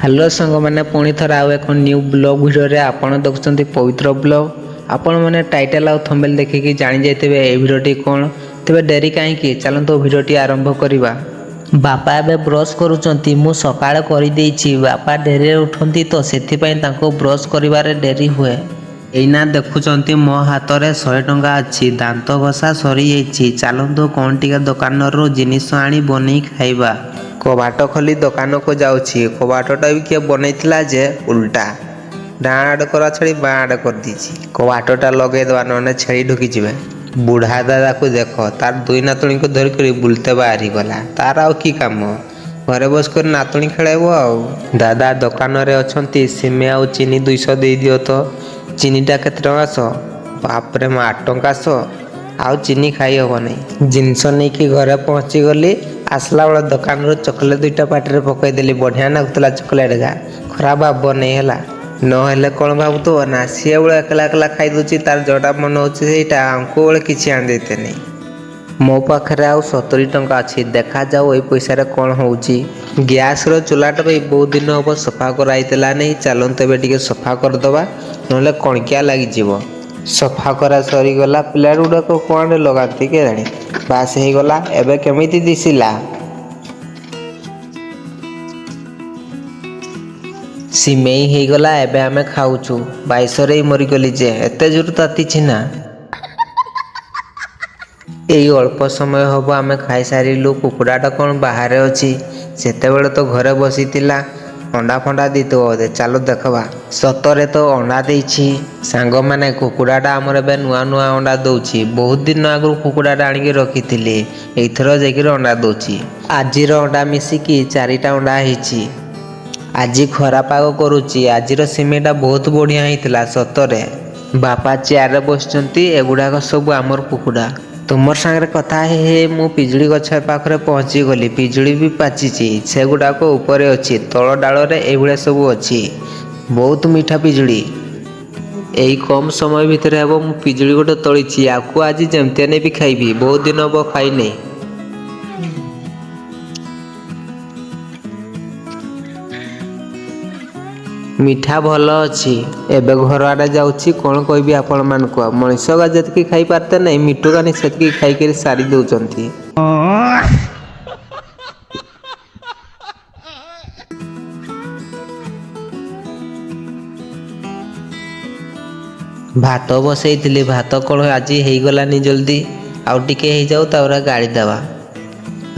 Hello सांग मैंने पुणी थर आउ एक न्यू ब्लॉग वीडियो रे आपण देखुछंती पवित्र ब्लॉग। आपण मैंने टाइटल आउ थंबनेल देखिकी जानि जाइथिबे ए वीडियोटी कोन। तेबे डेरी काहेकि चलंतो वीडियोटी आरंभ करिबा। बापा एबे ब्रश करूचंती मु सकाळे करि देइछि। बापा डेरी उठंती तो सेथि पई तांको ब्रश करिवारे डेरी हुए। एइना देखुचंती मो हातरे 100 टंका अछि। दांत घसा सरी जाइछि। चलंतो कोन टिके दुकानरो जिनिस आनी बनै खाइबा। कबाट खोली दुकान को जाऊँगी। कबाटटा भी किए बनईला जे उल्टा डाण आड़ करा छड़ी बाँ आड़ कर दीची। कबाटटा लगे दवा नने छेड़ी ढुकी जिवे। बुढ़ा दादा को देख तार दुई नातुणी को धरिक बुलते बाहरी गला। तार आउ की काम घरे बस कर नातुणी खेलाइब आउ। दादा दुकान रे अछंती सिमे आउ चीनी 200 दे दियो तो। चीनीटा केते टंका सो बाप रे 8 टंका सो आउ चीनी खाई हब नहीं। जिनस नहीं कि घरे पहुँची गली। आसला बेला दुकान रो चॉकलेट दुईटा पार्टी पकईदेली। बढ़िया नागुला चॉकलेट गा खराब भाव नहीं है नहेले कौन भावुत ना सी बेले एकला एकला खाई दूची। तार जोटा मन होता आमको बेले किसी आनी देते नहीं। मो पाखे आउ 70 टंका अच्छी देखा जाऊ ये पैसा कौन हो। गैस रो चूल्हाटा भी बहुत दिन हम सफा कराइला नहीं। चलते टे सफा करदे ना कणकिया लगी सफा करा सरीगला। पिला गुड़ाक कौन लगाती के जानी बास हो गला। एबे केमिति दिसिला सिमेई हो गला। एबे आमे खाऊचु। 22 रे मरीगली जे एते जोर ताती ना। यही अल्प समय हम आमे खाई सारिलु। कुकुड़ाटा कौन बाहर अच्छी सेते बेले तो घरे बसी अंडा फंडा दीत बोधे। चलो देखवा सतरे तो अंडा देछि। सांग माने कुकुड़ाटा आमर ए नुआ नुआ अंडा दौची। बहुत दिन आगु कुकुड़ाटा आनिक रखी एथर जाकर अंडा दौची। आजिर अंडा मिसिकी 4टा अंडा होइछि। आज खरा पाग करुच्ची। आजिर सिमेटा बहुत बढ़िया होता सतरे। बापा चेयर बसचंती। एगुड़ाक सब आमर कुकुड़ा। तुमर सांगे कथा हे मु पिजुड़ी गछ पाखरे पहुँची गली। पिजुड़ी भी पाची से गुड़ाक ऊपर अच्छी तल डाल ये सब अच्छी बहुत मीठा पिजुड़ी। यही कम समय भितर हम मु पिजुड़ी गोटे तोड़ी आपको आज जमती भी खाइबी। बहुत दिन हम खाई नहीं। मीठा भल अच्छी। एबे घर आड़े जाऊँगी कौन कहबी आपण मानक मनीष गा जी खाई पारते नहीं मिठू गानी से खाई सारी दौरान। भात बसई भात कौन आज हो गलानी जल्दी आउ टिके हो जाऊ तापर गाड़ी देवा।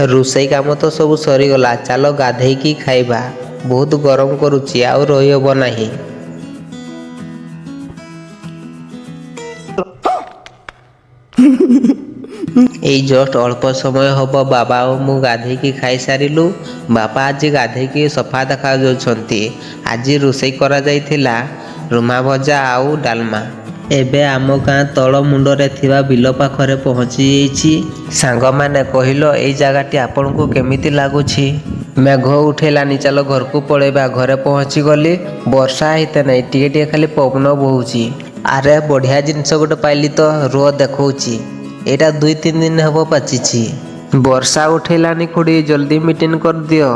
रोसई काम तो सब सरीगला। चलो गाधेकी खाइबा। बहुत गरम करुच्ची आउ रही हब नहीं। यही जस्ट अल्प समय हम बाबा और मु गाधेकी खाई सारिलु। बापा आज गाधेकी सफा देखा जाउछंती। आज रोसई करा जाइथिला रुमा भजा आउ डालमा। एबे आम गाँ तल मुंडरे थिबा बिल पाखरे पहुँची जाइछि। सांग माने कहिलो एई जगहटी आपन को केमिति लागुछि। मेघ उठेलानी चलो घर को पड़ेबा। घरे पहुँची गली। वर्षा होते नहीं टिके टिके खाली पवन बहुची। अरे बढ़िया जिनस गोटे पाइली तो रो देखौची। एटा 2-3 दिन हम पाचिछि। वर्षा उठेलानी खुड़ी जल्दी मीटिंग कर दियो।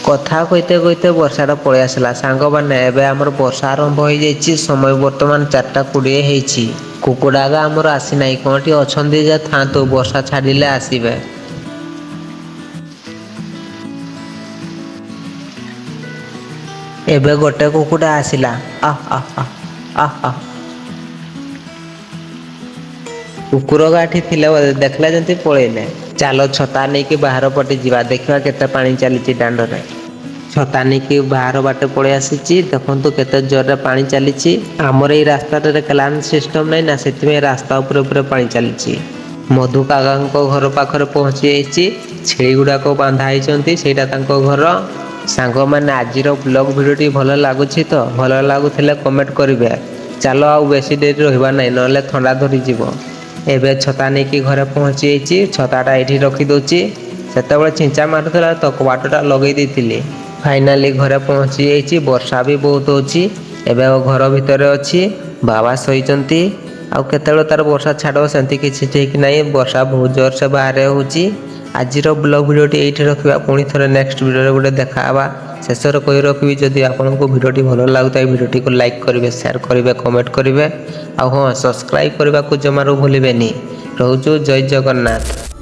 कथा कहते कहते वर्षाटा पलि आसला। सांग माने एबे हमर वर्षा आरंभ हो जाइछि। समय वर्तमान 4:20 होइछि। कुकुड़ा गा हमर आसी नाही कोंटी अछंदी जे थांतो वर्षा छाडिले आसीबे। एबे गोटे कुकुड़ा आसिला। कुकुर गाठी थिले देखला जंती पळेले। चलो छता नहीं कि बाहर पटे जीवा देखा केते पानी चली दांडरे। छता नहीं कि बाहर बाटे पड़े आसी देखु केते जोर पानी चली। आमर ये रास्ता कैलान सिस्टम नहीं ना से रास्ता ऊपर ऊपर पानी चली। मधु काका घर पाखरे पहुँची जाइछि। छेली गुड़ाक बांधा होती सेटा घर। सांग मैंने आज ब्लॉग भिडियोटी भल लगुच तो भल लगुले कमेंट करेंगे। चलो आउ बेसी डेरी रहा ना ना थंडा धरी जीव। एबे छता नहीं कि घरे पहुँची जाइछि। छताटा ये रखिदे से छिंचा मारुला तो कबाटटा लगे देती। फाइनाली घरे पहुँची जाइछि। वर्षा भी बहुत अच्छी। एबे घर भितर अच्छी बाबा शोचंती। आउ केतेबेले तार वर्षा छाड़ सेमती किसी ठीक नहीं। वर्षा बहुत जोर से बाहर होची। आज ब्लॉग भिडियोटी ये रखा। पुणी थे नेक्स्ट भिडियो गोटे देखा। ଶେଷରେ କହି ରଖିବି ଯଦି ଆପଣଙ୍କୁ ଭିଡ଼ିଓଟି ଭଲ ଲାଗୁଥାଏ ଭିଡ଼ିଓଟିକୁ ଲାଇକ୍ କରିବେ, ସେୟାର କରିବେ, କମେଣ୍ଟ କରିବେ ଆଉ ହଁ ସବସ୍କ୍ରାଇବ୍ କରିବାକୁ ଜମାରୁ ଭୁଲିବେନି। ରହୁଛୁ ଜୟ ଜଗନ୍ନାଥ।